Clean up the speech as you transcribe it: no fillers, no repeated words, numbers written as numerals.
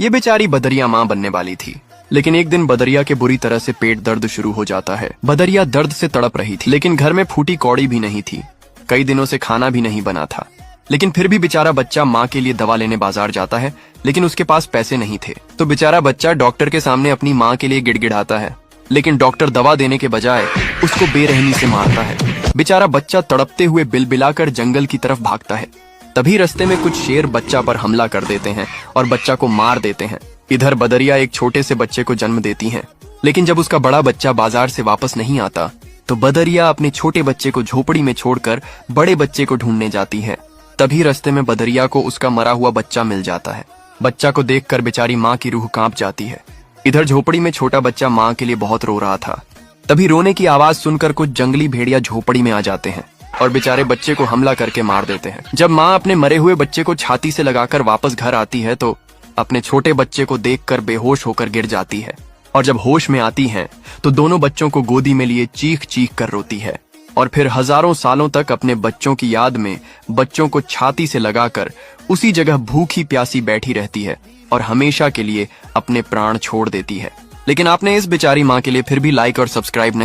ये बेचारी बदरिया माँ बनने वाली थी, लेकिन एक दिन बदरिया के बुरी तरह से पेट दर्द शुरू हो जाता है। बदरिया दर्द से तड़प रही थी, लेकिन घर में फूटी कौड़ी भी नहीं थी। कई दिनों से खाना भी नहीं बना था, लेकिन फिर भी बेचारा बच्चा माँ के लिए दवा लेने बाजार जाता है, लेकिन उसके पास पैसे नहीं थे। तो बेचारा बच्चा डॉक्टर के सामने अपनी माँ के लिए गिड़गिड़ाता है, लेकिन डॉक्टर दवा देने के बजाय उसको बेरहमी से मारता है। बेचारा बच्चा तड़पते हुए बिलबिलाकर जंगल की तरफ भागता है। तभी रास्ते में कुछ शेर बच्चा पर हमला कर देते हैं और बच्चा को मार देते हैं। इधर बदरिया एक छोटे से बच्चे को जन्म देती हैं, लेकिन जब उसका बड़ा बच्चा बाजार से वापस नहीं आता तो बदरिया अपने छोटे बच्चे को झोपड़ी में छोड़कर बड़े बच्चे को ढूंढने जाती है। तभी रास्ते में बदरिया को उसका मरा हुआ बच्चा मिल जाता है। बच्चा को देखकर बेचारी माँ की रूह कांप जाती है। इधर झोपड़ी में छोटा बच्चा माँ के लिए बहुत रो रहा था। तभी रोने की आवाज सुनकर कुछ जंगली भेड़िया झोपड़ी में आ जाते हैं और बेचारे बच्चे को हमला करके मार देते हैं। जब माँ अपने मरे हुए बच्चे को छाती से लगाकर वापस घर आती है तो अपने छोटे बच्चे को देखकर बेहोश होकर गिर जाती है, और जब होश में आती है तो दोनों बच्चों को गोदी में लिए चीख चीख कर रोती है, और फिर हजारों सालों तक अपने बच्चों की याद में बच्चों को छाती से लगाकर उसी जगह भूखी प्यासी बैठी रहती है और हमेशा के लिए अपने प्राण छोड़ देती है। लेकिन आपने इस बेचारी माँ के लिए फिर भी लाइक और सब्सक्राइब नहीं